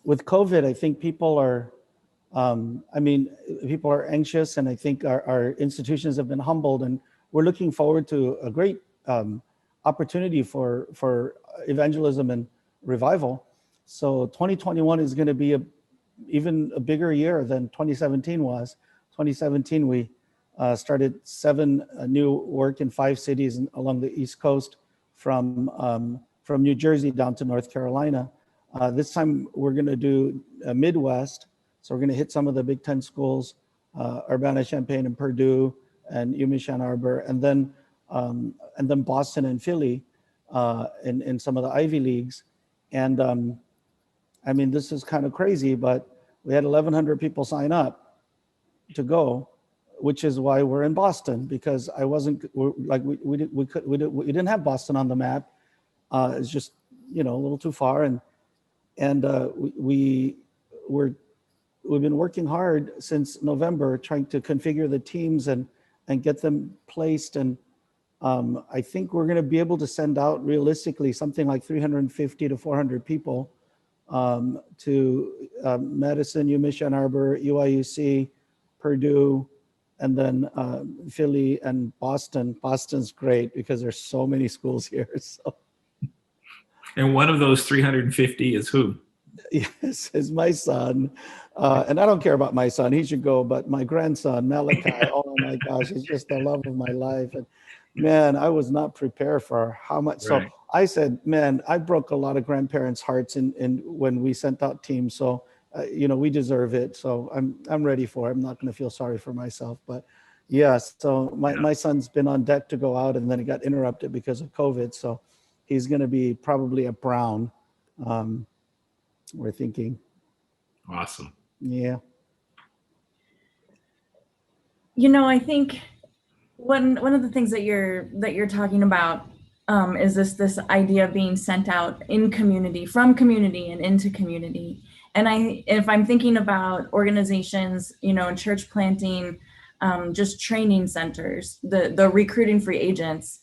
with COVID, I think people are, people are anxious, and I think our institutions have been humbled, and we're looking forward to a great opportunity for evangelism and revival. So 2021 is going to be even a bigger year than 2017 was. 2017, we started 7 new work in 5 cities along the East Coast, from New Jersey down to North Carolina. This time we're going to do Midwest. So we're going to hit some of the Big Ten schools, Urbana-Champaign and Purdue and UMich Ann Arbor, and then Boston and Philly in some of the Ivy Leagues. And this is kind of crazy, but we had 1,100 people sign up to go, which is why we're in Boston, because we didn't have Boston on the map. It's just, a little too far. And we've been working hard since November, trying to configure the teams and get them placed. And I think we're going to be able to send out realistically something like 350 to 400 people to Madison, UMich Ann Arbor, UIUC, Purdue, and then Philly and Boston. Boston's great because there's so many schools here. So. And one of those 350 is who? Yes, is my son. And I don't care about my son. He should go. But my grandson, Malachi, oh my gosh, he's just the love of my life. And man, I was not prepared for how much. Right. So I said, man, I broke a lot of grandparents' hearts in when we sent out teams. So, we deserve it. So I'm ready for it. I'm not going to feel sorry for myself. But yes, so my son's been on deck to go out, and then it got interrupted because of COVID. So he's going to be probably a Brown. We're thinking. Awesome. Yeah. I think one of the things that you're talking about is this idea of being sent out in community, from community and into community. And if I'm thinking about organizations, and church planting, just training centers, the recruiting free agents,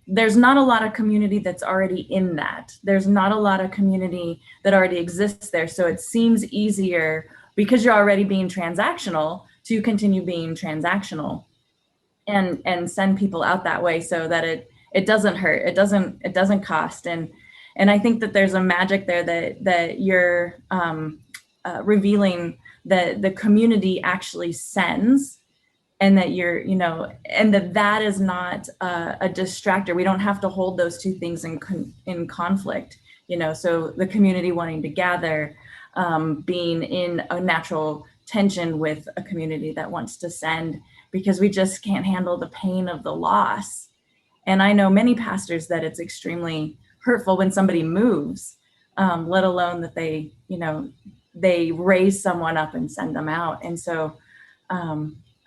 there's not a lot of community that's already in that. There's not a lot of community that already exists there. So it seems easier, because you're already being transactional, to continue being transactional and send people out that way, so that it doesn't hurt. It doesn't cost. And I think that there's a magic there that you're revealing, that the community actually sends, and that and that is not a distractor. We don't have to hold those two things in conflict, so the community wanting to gather, being in a natural tension with a community that wants to send, because we just can't handle the pain of the loss. And I know many pastors that it's extremely hurtful when somebody moves, let alone that they raise someone up and send them out. And so,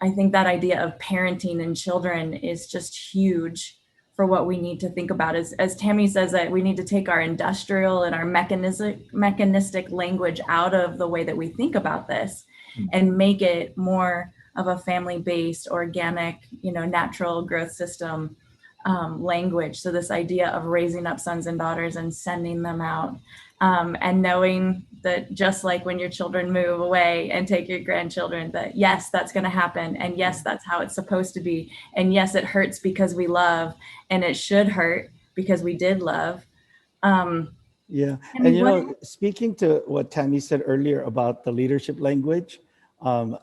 I think that idea of parenting and children is just huge for what we need to think about. As Tammy says, that we need to take our industrial and our mechanistic language out of the way that we think about this, and make it more of a family-based, organic, natural growth system language. So this idea of raising up sons and daughters and sending them out, and knowing that just like when your children move away and take your grandchildren, that yes, that's going to happen. And yes, that's how it's supposed to be. And yes, it hurts because we love, and it should hurt because we did love. Yeah. And speaking to what Tammy said earlier about the leadership language,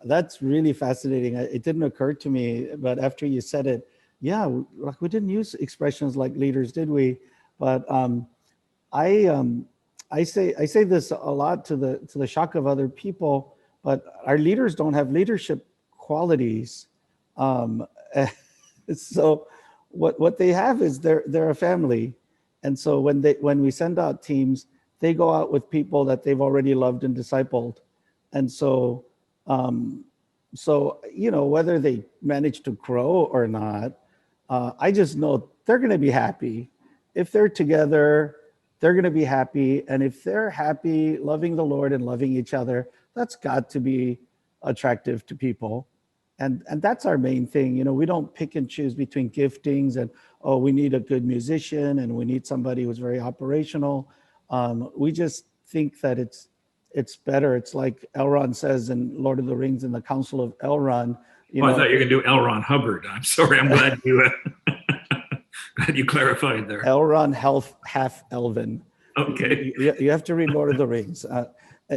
that's really fascinating. It didn't occur to me, but after you said it, yeah, like we didn't use expressions like leaders, did we? But I say this a lot to the shock of other people, but our leaders don't have leadership qualities. So what they have is they're a family. And so when we send out teams, they go out with people that they've already loved and discipled. And so whether they manage to grow or not, I just know they're going to be happy. If they're together, they're going to be happy. And if they're happy loving the Lord and loving each other, that's got to be attractive to people. And that's our main thing. We don't pick and choose between giftings and, oh, we need a good musician and we need somebody who's very operational. We just think that it's better. It's like Elrond says in Lord of the Rings in the Council of Elrond. I thought you were going to do L. Ron Hubbard. I'm sorry. I'm glad you glad you clarified there. Elrond half Elven. Okay. You have to read Lord of the Rings.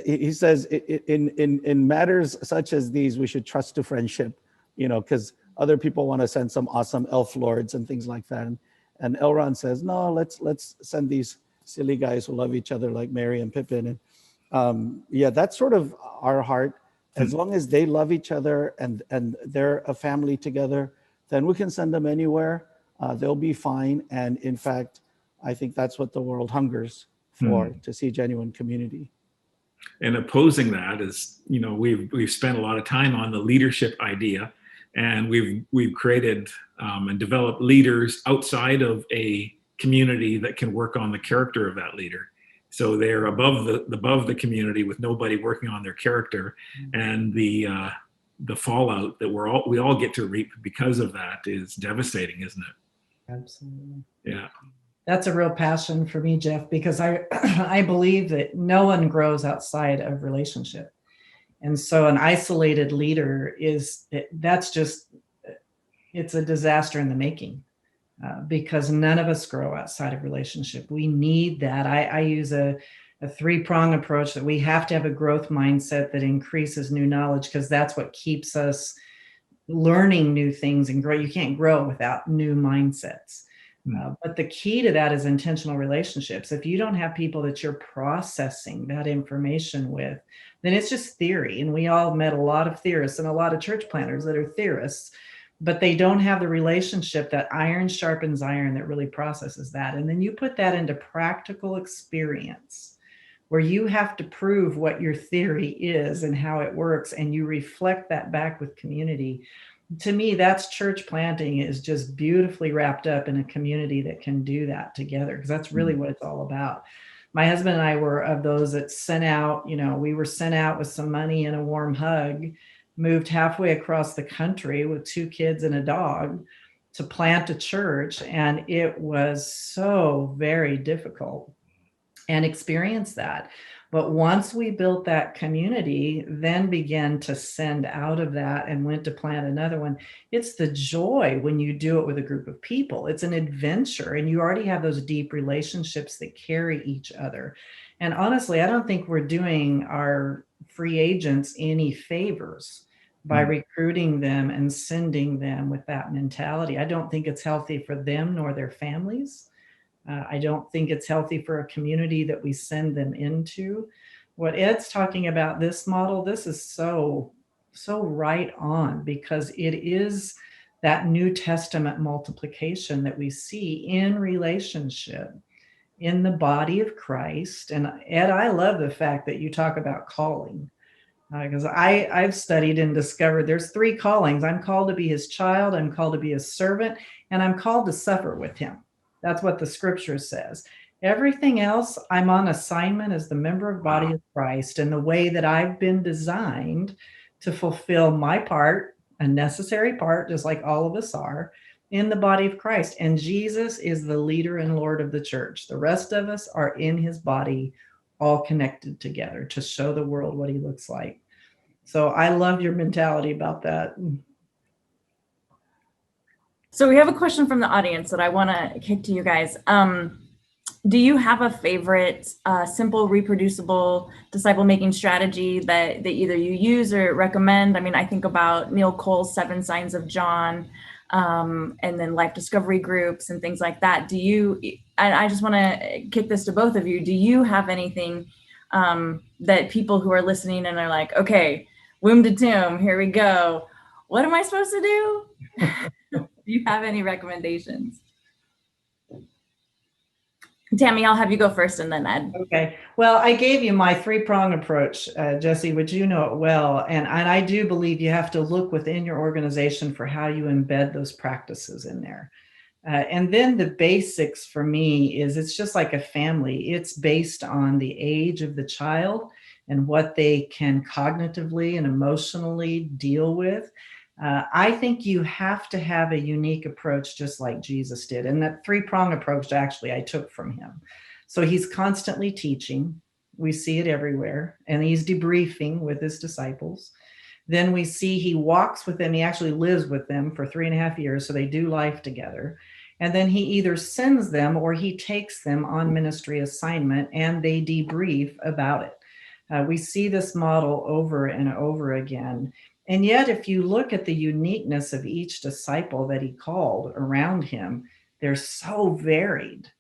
He says in matters such as these, we should trust to friendship, because other people want to send some awesome elf lords and things like that. And Elrond says, no, let's send these silly guys who love each other like Merry and Pippin. And that's sort of our heart. As long as they love each other and they're a family together, then we can send them anywhere. They'll be fine. And in fact, I think that's what the world hungers for, to see genuine community. And opposing that is, we've spent a lot of time on the leadership idea, and we've created and developed leaders outside of a community that can work on the character of that leader. So they're above the community with nobody working on their character, and the fallout that we all get to reap because of that is devastating, isn't it? Absolutely. Yeah. That's a real passion for me, Jeff, because I believe that no one grows outside of relationship. And so an isolated leader it's a disaster in the making, because none of us grow outside of relationship. We need that. I use a three-prong approach, that we have to have a growth mindset that increases new knowledge, because that's what keeps us learning new things and grow. You can't grow without new mindsets. But the key to that is intentional relationships. If you don't have people that you're processing that information with, then it's just theory. And we all met a lot of theorists and a lot of church planners that are theorists, but they don't have the relationship, that iron sharpens iron, that really processes that. And then you put that into practical experience, where you have to prove what your theory is and how it works, and you reflect that back with community. To me, that's church planting, is just beautifully wrapped up in a community that can do that together, because that's really what it's all about. My husband and I were of those that sent out, we were sent out with some money and a warm hug, moved halfway across the country with 2 kids and a dog to plant a church. And it was so very difficult, and experience that. But once we built that community, then began to send out of that and went to plant another one. It's the joy when you do it with a group of people. It's an adventure, and you already have those deep relationships that carry each other. And honestly, I don't think we're doing our free agents any favors by recruiting them and sending them with that mentality. I don't think it's healthy for them nor their families. I don't think it's healthy for a community that we send them into. What Ed's talking about, this model, this is so right on, because it is that New Testament multiplication that we see in relationship in the body of Christ. And Ed, I love the fact that you talk about calling, because I've studied and discovered there's 3 callings. I'm called to be his child, I'm called to be his servant, and I'm called to suffer with him. That's what the scripture says. Everything else, I'm on assignment as the member of body of Christ, and the way that I've been designed to fulfill my part, a necessary part, just like all of us are, in the body of Christ. And Jesus is the leader and Lord of the church. The rest of us are in his body, all connected together to show the world what he looks like. So I love your mentality about that. So we have a question from the audience that I want to kick to you guys. Do you have a favorite simple, reproducible disciple-making strategy that either you use or recommend? I mean, I think about Neil Cole's 7 Signs of John, and then life discovery groups and things like that. Do you, and I just want to kick this to both of you, do you have anything that people who are listening and are like, okay, womb to tomb, here we go. What am I supposed to do? Do you have any recommendations? Tammy, I'll have you go first and then Ed. Okay. Well, I gave you my 3-prong approach, Jessie, which you know it well. And I do believe you have to look within your organization for how you embed those practices in there. And then the basics for me is it's just like a family. It's based on the age of the child and what they can cognitively and emotionally deal with. I think you have to have a unique approach, just like Jesus did. And that 3-prong approach, actually, I took from him. So he's constantly teaching. We see it everywhere. And he's debriefing with his disciples. Then we see he walks with them. He actually lives with them for 3.5 years. So they do life together. And then he either sends them or he takes them on ministry assignment and they debrief about it. We see this model over and over again. And yet, if you look at the uniqueness of each disciple that he called around him, they're so varied.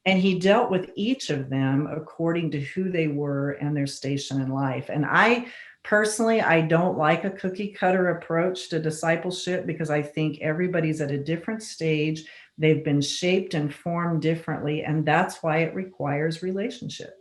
And he dealt with each of them according to who they were and their station in life. And I personally, I don't like a cookie cutter approach to discipleship because I think everybody's at a different stage. They've been shaped and formed differently. And that's why it requires relationship.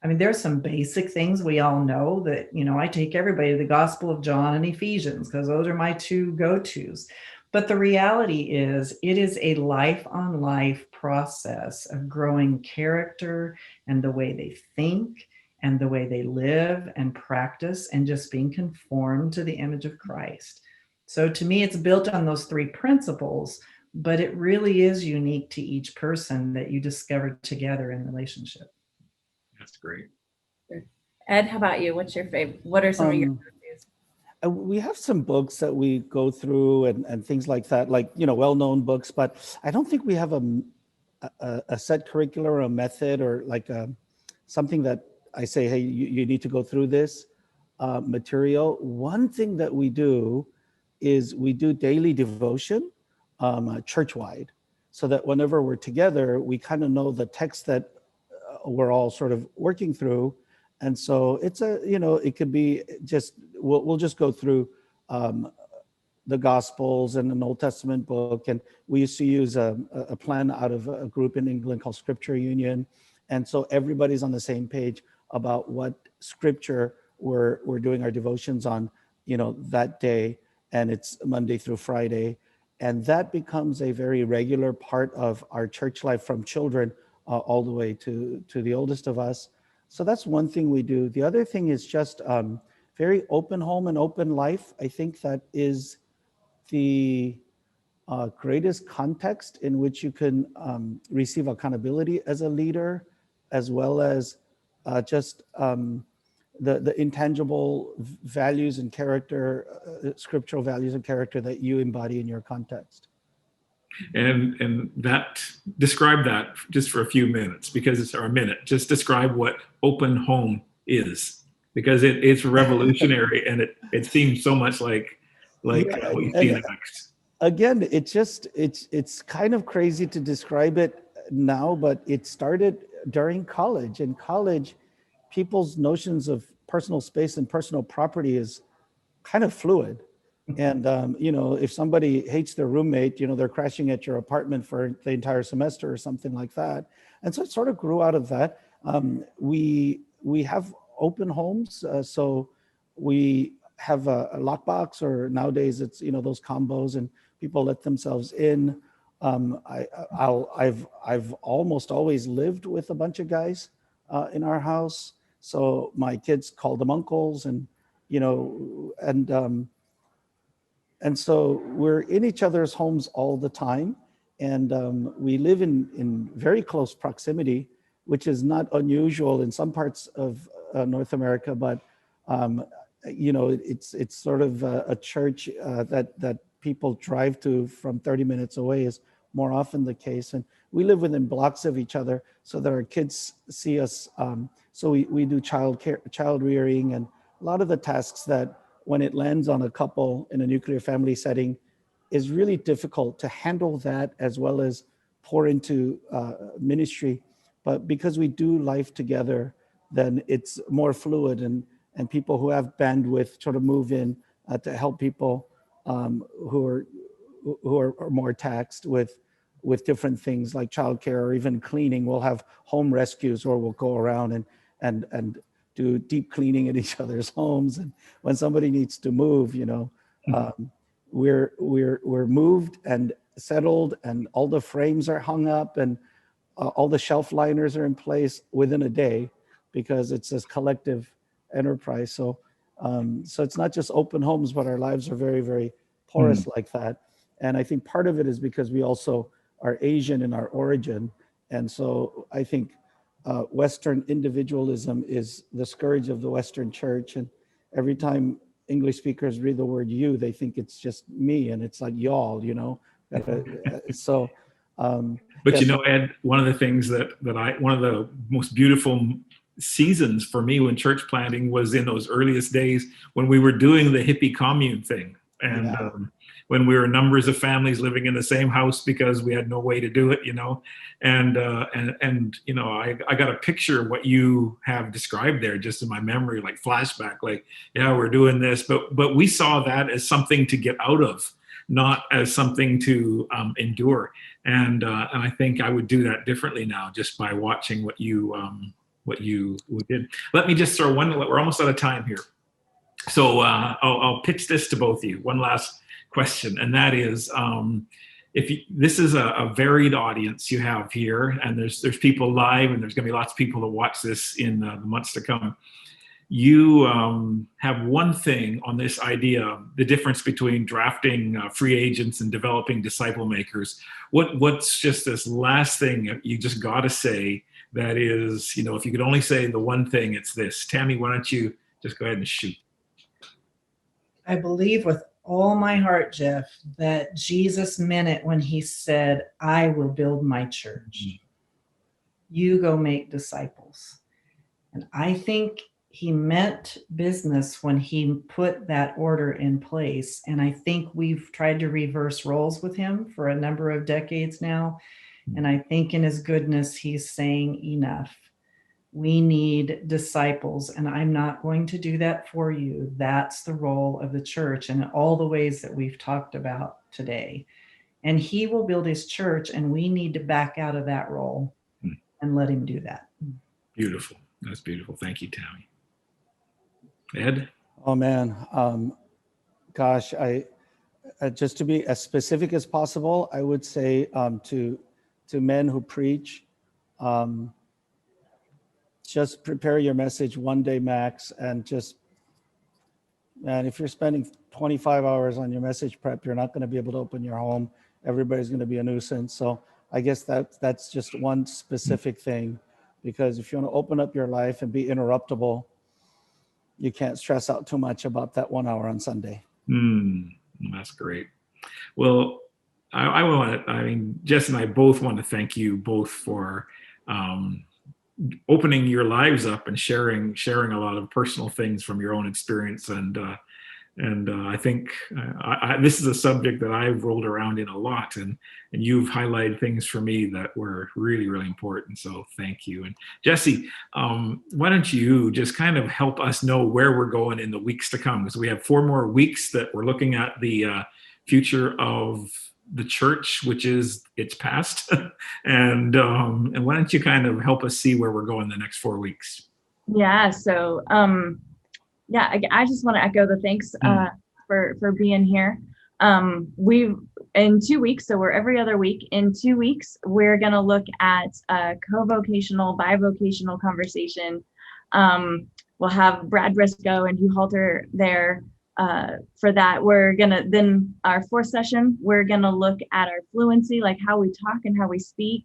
I mean, there's some basic things we all know that, I take everybody to the Gospel of John and Ephesians because those are my 2 go-tos. But the reality is it is a life-on-life process of growing character and the way they think and the way they live and practice and just being conformed to the image of Christ. So to me, it's built on those 3 principles, but it really is unique to each person that you discover together in relationship. That's great. Ed, how about you? What's your favorite? What are some of your go-tos? We have some books that we go through and things like that, like, well-known books, but I don't think we have a set curriculum or a method or like something that I say, hey, you need to go through this material. One thing that we do is we do daily devotion church-wide, so that whenever we're together, we kind of know the text that we're all sort of working through. And so it's it could be just, we'll just go through the Gospels and an Old Testament book. And we used to use a plan out of a group in England called Scripture Union. And so everybody's on the same page about what scripture we're doing our devotions on, that day. And it's Monday through Friday. And that becomes a very regular part of our church life from children all the way to the oldest of us. So that's one thing we do. The other thing is just very open home and open life. I think that is the greatest context in which you can receive accountability as a leader, as well as just the intangible values and character, scriptural values and character that you embody in your context. And that, describe that just for a few minutes, because it's our minute. Just describe what open home is, because it's revolutionary and it seems so much like what you see in the text. Again, it's kind of crazy to describe it now, but it started during college. In college, people's notions of personal space and personal property is kind of fluid. And, if somebody hates their roommate, they're crashing at your apartment for the entire semester or something like that. And so it sort of grew out of that. We have open homes. So we have a lockbox, or nowadays it's, those combos, and people let themselves in. I've almost always lived with a bunch of guys in our house. So my kids call them uncles, and and so we're in each other's homes all the time, and we live in very close proximity, which is not unusual in some parts of North America, but it's sort of a church that people drive to from 30 minutes away is more often the case. And we live within blocks of each other so that our kids see us. So we do child rearing, and a lot of the tasks that when it lands on a couple in a nuclear family setting is really difficult to handle that as well as pour into ministry. But because we do life together, then it's more fluid, and people who have bandwidth sort of move in to help people who are more taxed with different things like childcare or even cleaning. We'll have home rescues, or we'll go around and do deep cleaning at each other's homes. And when somebody needs to move, we're moved and settled, and all the frames are hung up, and all the shelf liners are in place within a day, because it's this collective enterprise. So it's not just open homes, but our lives are very, very porous like that. And I think part of it is because we also are Asian in our origin. And so I think Western individualism is the scourge of the Western church. And every time English speakers read the word you, they think it's just me, and it's like y'all, so. But Ed, one of the things one of the most beautiful seasons for me when church planting was in those earliest days when we were doing the hippie commune thing. And when we were numbers of families living in the same house because we had no way to do it, and I got a picture of what you have described there just in my memory, like flashback, like, yeah, we're doing this, but we saw that as something to get out of, not as something to endure. And I think I would do that differently now, just by watching what you did. Let me just throw one. We're almost out of time here, so I'll pitch this to both of you. One last question, and that is, this is a varied audience you have here, and there's people live, and there's going to be lots of people to watch this in the months to come. You have one thing on this idea, the difference between drafting free agents and developing disciple makers. What's just this last thing you just got to say that is, if you could only say the one thing, it's this. Tammy, why don't you just go ahead and shoot? I believe with all my heart, Jeff, that Jesus meant it when he said, I will build my church. You go make disciples. And I think he meant business when he put that order in place. And I think we've tried to reverse roles with him for a number of decades now. And I think in his goodness, he's saying enough. We need disciples, and I'm not going to do that for you. That's the role of the church in all the ways that we've talked about today. And he will build his church, and we need to back out of that role and let him do that. Beautiful. That's beautiful. Thank you, Tammy. Ed? Oh, man. Gosh, I just to be as specific as possible, I would say to men who preach, just prepare your message one day max, and if you're spending 25 hours on your message prep, you're not going to be able to open your home. Everybody's going to be a nuisance. So I guess that's just one specific thing, because if you want to open up your life and be interruptible, you can't stress out too much about that 1 hour on Sunday. That's great. Well, Jess and I both want to thank you both for opening your lives up and sharing a lot of personal things from your own experience. And I think this is a subject that I've rolled around in a lot, and you've highlighted things for me that were really, really important. So thank you. And Jessie, why don't you just kind of help us know where we're going in the weeks to come? Because we have 4 more weeks that we're looking at the future of the church, which is its past. and why don't you kind of help us see where we're going the next 4 weeks? Yeah. So, I just want to echo the thanks for being here. We've in 2 weeks, so we're every other week. In 2 weeks, we're going to look at a co-vocational, bivocational conversation We'll have Brad Briscoe and Hugh Halter there for that. We're gonna, then our fourth session, we're gonna look at our fluency, like how we talk and how we speak,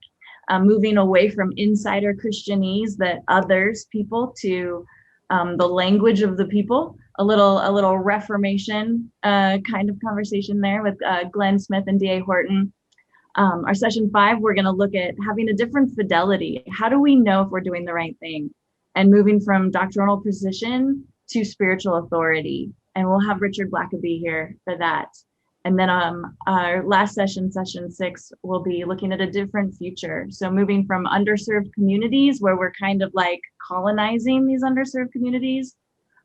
moving away from insider Christianese, that others people, to the language of the people. A little Reformation kind of conversation there with Glenn Smith and D.A. Horton. Our session 5, we're going to look at having a different fidelity. How do we know if we're doing the right thing? And moving from doctrinal precision to spiritual authority. And we'll have Richard Blackaby here for that. And then our last session, session 6, we'll be looking at a different future. So moving from underserved communities, where we're kind of like colonizing these underserved communities,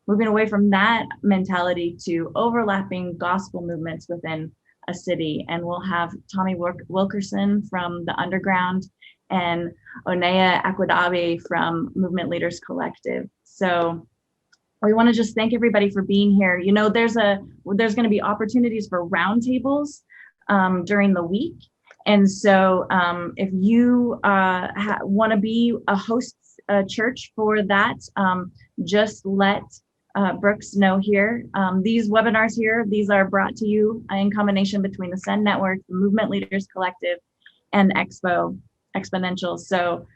moving away from that mentality to overlapping gospel movements within a city. And we'll have Tommy Wilkerson from the Underground and Onea Akwadabe from Movement Leaders Collective. So we want to just thank everybody for being here. You know, there's going to be opportunities for roundtables during the week. And so if you want to be a host church for that, just let Brooks know here. These webinars here, these are brought to you in combination between the Send Network, the Movement Leaders Collective, and Exponential. So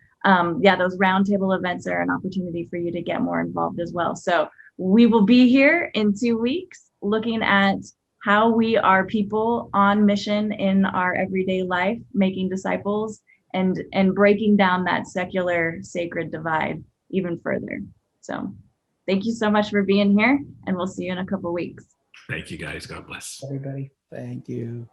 yeah, those roundtable events are an opportunity for you to get more involved as well. So we will be here in 2 weeks looking at how we are people on mission in our everyday life, making disciples and breaking down that secular sacred divide even further. So thank you so much for being here, and we'll see you in a couple weeks. Thank you, guys. God bless. Everybody. Thank you.